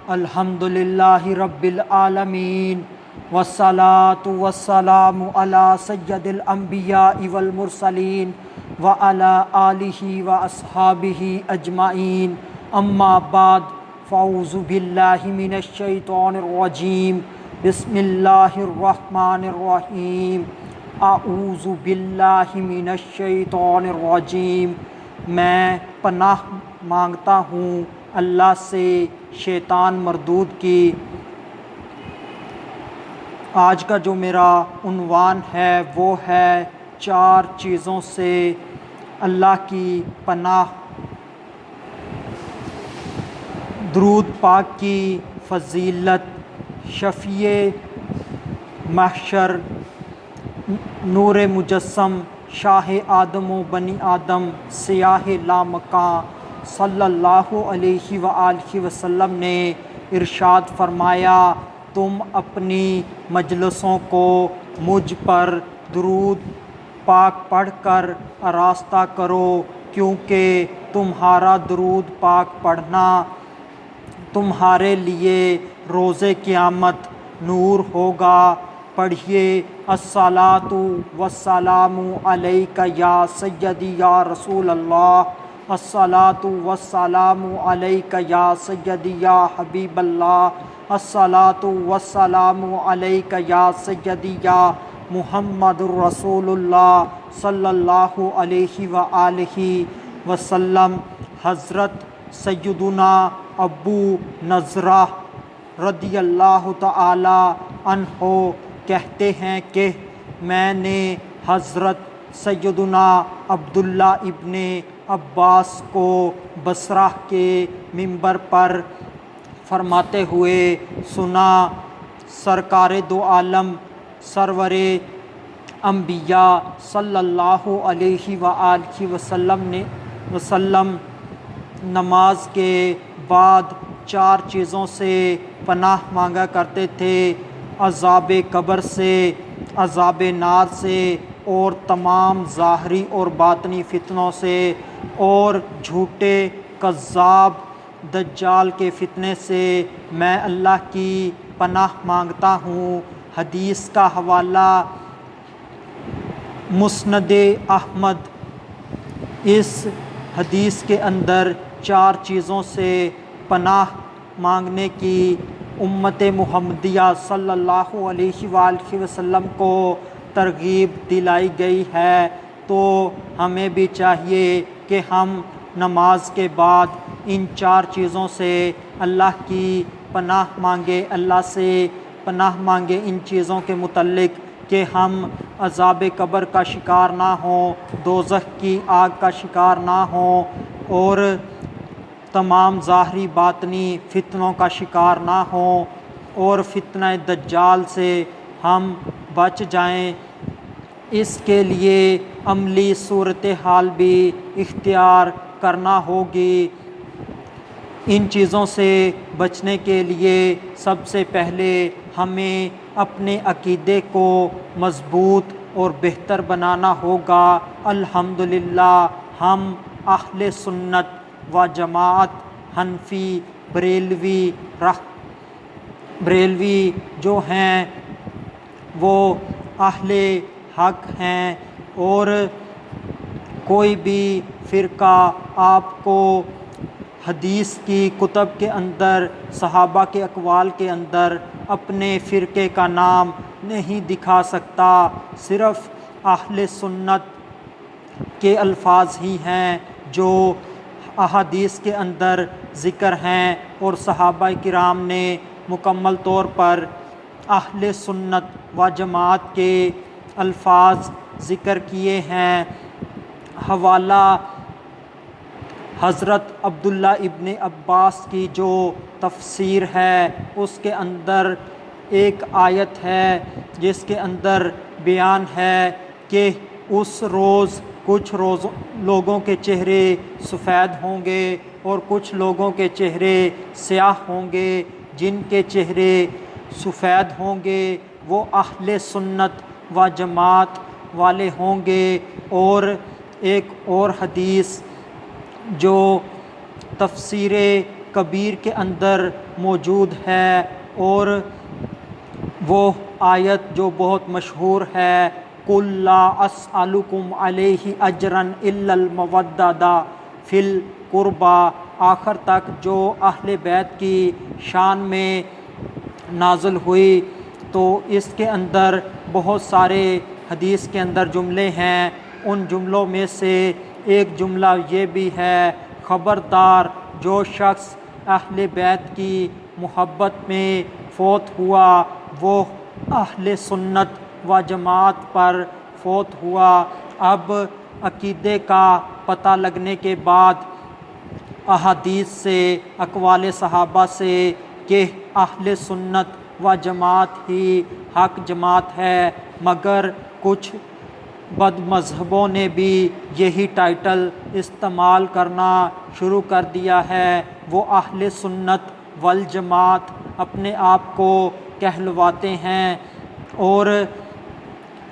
الحمدللہ رب العالمین والصلاة والسلام علی سید الانبیاء والمرسلین وعلی آلہ واصحابہ اجمعین اما بعد فاعوذ باللہ من الشیطان الرجیم بسم اللہ الرحمن الرحیم اعوذ باللہ من الشیطان الرجیم میں پناہ مانگتا ہوں اللہ سے شیطان مردود کی۔ آج کا جو میرا عنوان ہے وہ ہے 4 چیزوں سے اللہ کی پناہ۔ درود پاک کی فضیلت، شفیع محشر، نور مجسم، شاہ آدم و بنی آدم، سیاہ لامکاں صلی اللہ علیہ وآلہ وسلم نے ارشاد فرمایا، تم اپنی مجلسوں کو مجھ پر درود پاک پڑھ کر آراستہ کرو، کیونکہ تمہارا درود پاک پڑھنا تمہارے لیے روز قیامت نور ہوگا۔ پڑھیے، الصلاۃ والسلام علیک یا سیدی یا رسول اللہ، الصلاۃ والسلام علیک یا سیدی یا حبیب اللہ، الصلاۃ والسلام علیک یا سیدی یا محمد الرسول اللہ صلی اللہ علیہ وآلہ وسلم۔ حضرت سیدنا ابو نضرہ رضی اللہ تعالی عنہ کہتے ہیں کہ میں نے حضرت سیدنا عبداللہ ابن عباس کو بصرہ کے منبر پر فرماتے ہوئے سنا، سرکار دو عالم سرور انبیاء صلی اللہ علیہ وآلہ وسلم نماز کے بعد 4 چیزوں سے پناہ مانگا کرتے تھے: عذاب قبر سے، عذاب نار سے، اور تمام ظاہری اور باطنی فتنوں سے، اور جھوٹے کذاب دجال کے فتنے سے میں اللہ کی پناہ مانگتا ہوں۔ حدیث کا حوالہ مسند احمد۔ اس حدیث کے اندر 4 چیزوں سے پناہ مانگنے کی امت محمدیہ صلی اللہ علیہ وآلہ وسلم کو ترغیب دلائی گئی ہے، تو ہمیں بھی چاہیے کہ ہم نماز کے بعد ان 4 چیزوں سے اللہ کی پناہ مانگے، اللہ سے پناہ مانگے ان چیزوں کے متعلق کہ ہم عذاب قبر کا شکار نہ ہوں، دوزخ کی آگ کا شکار نہ ہوں، اور تمام ظاہری باطنی فتنوں کا شکار نہ ہوں، اور فتنہ دجال سے ہم بچ جائیں۔ اس کے لیے عملی صورتحال بھی اختیار کرنا ہوگی۔ ان چیزوں سے بچنے کے لیے سب سے پہلے ہمیں اپنے عقیدے کو مضبوط اور بہتر بنانا ہوگا۔ الحمدللہ ہم اہل سنت و جماعت، حنفی، بریلوی جو ہیں وہ اہل حق ہیں، اور کوئی بھی فرقہ آپ کو حدیث کی کتب کے اندر، صحابہ کے اقوال کے اندر اپنے فرقے کا نام نہیں دکھا سکتا۔ صرف اہل سنت کے الفاظ ہی ہیں جو احادیث کے اندر ذکر ہیں، اور صحابہ کرام نے مکمل طور پر اہل سنت و جماعت کے الفاظ ذکر کیے ہیں۔ حوالہ حضرت عبداللہ ابن عباس کی جو تفسیر ہے، اس کے اندر ایک آیت ہے جس کے اندر بیان ہے کہ اس روز کچھ لوگوں کے چہرے سفید ہوں گے اور کچھ لوگوں کے چہرے سیاہ ہوں گے۔ جن کے چہرے سفید ہوں گے وہ اہل سنت و جماعت والے ہوں گے۔ اور ایک اور حدیث جو تفسیر کبیر کے اندر موجود ہے، اور وہ آیت جو بہت مشہور ہے، قُل لا اسألکم علیہ اجرا الا المودۃ فی القربیٰ، آخر تک جو اہل بیت کی شان میں نازل ہوئی۔ تو اس کے اندر بہت سارے حدیث کے اندر جملے ہیں، ان جملوں میں سے ایک جملہ یہ بھی ہے، خبردار جو شخص اہل بیت کی محبت میں فوت ہوا وہ اہل سنت و جماعت پر فوت ہوا۔ اب عقیدے کا پتہ لگنے کے بعد احادیث سے، اقوال صحابہ سے کہ اہل سنت و جماعت ہی حق جماعت ہے، مگر کچھ بد مذہبوں نے بھی یہی ٹائٹل استعمال کرنا شروع کر دیا ہے، وہ اہل سنت والجماعت اپنے آپ کو کہلواتے ہیں۔ اور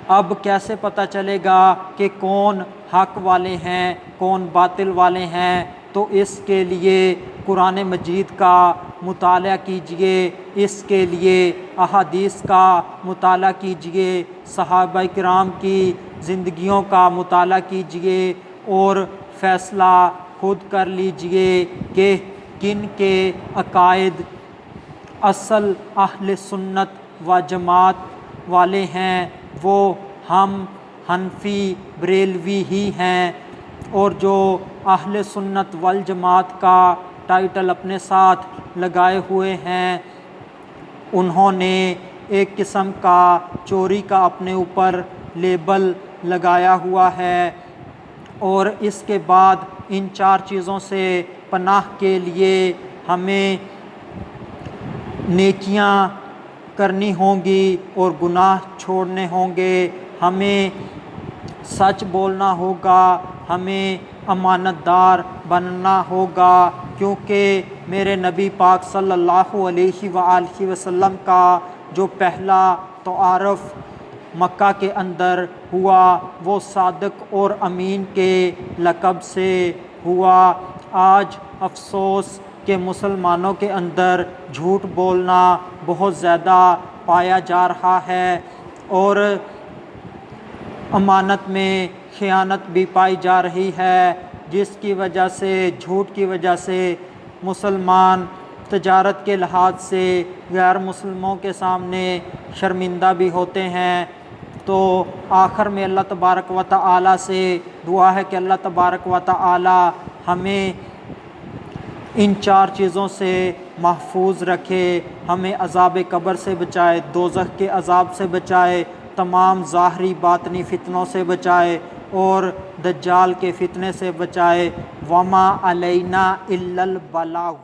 اب کیسے پتہ چلے گا کہ کون حق والے ہیں کون باطل والے ہیں؟ تو اس کے لیے قرآن مجید کا مطالعہ کیجئے، اس کے لیے احادیث کا مطالعہ کیجئے، صحابہ کرام کی زندگیوں کا مطالعہ کیجئے، اور فیصلہ خود کر لیجئے کہ کن کے عقائد اصل اہل سنت و جماعت والے ہیں۔ وہ ہم حنفی بریلوی ہی ہیں، اور جو اہل سنت والجماعت کا ٹائٹل اپنے ساتھ لگائے ہوئے ہیں، انہوں نے ایک قسم کا چوری کا اپنے اوپر لیبل لگایا ہوا ہے۔ اور اس کے بعد ان 4 چیزوں سے پناہ کے لیے ہمیں نیکیاں کرنی ہوں گی اور گناہ چھوڑنے ہوں گے، ہمیں سچ بولنا ہوگا، ہمیں امانت دار بننا ہوگا، کیونکہ میرے نبی پاک صلی اللہ علیہ وآلہ وسلم کا جو پہلا تعارف مکہ کے اندر ہوا وہ صادق اور امین کے لقب سے ہوا۔ آج افسوس کہ مسلمانوں کے اندر جھوٹ بولنا بہت زیادہ پایا جا رہا ہے، اور امانت میں خیانت بھی پائی جا رہی ہے، جس کی وجہ سے، جھوٹ کی وجہ سے مسلمان تجارت کے لحاظ سے غیر مسلموں کے سامنے شرمندہ بھی ہوتے ہیں۔ تو آخر میں اللہ تبارک و تعالی سے دعا ہے کہ اللہ تبارک و تعالی ہمیں ان 4 چیزوں سے محفوظ رکھے، ہمیں عذاب قبر سے بچائے، دوزخ کے عذاب سے بچائے، تمام ظاہری باطنی فتنوں سے بچائے، اور دجال کے فتنے سے بچائے۔ وما علینا الا البلاغ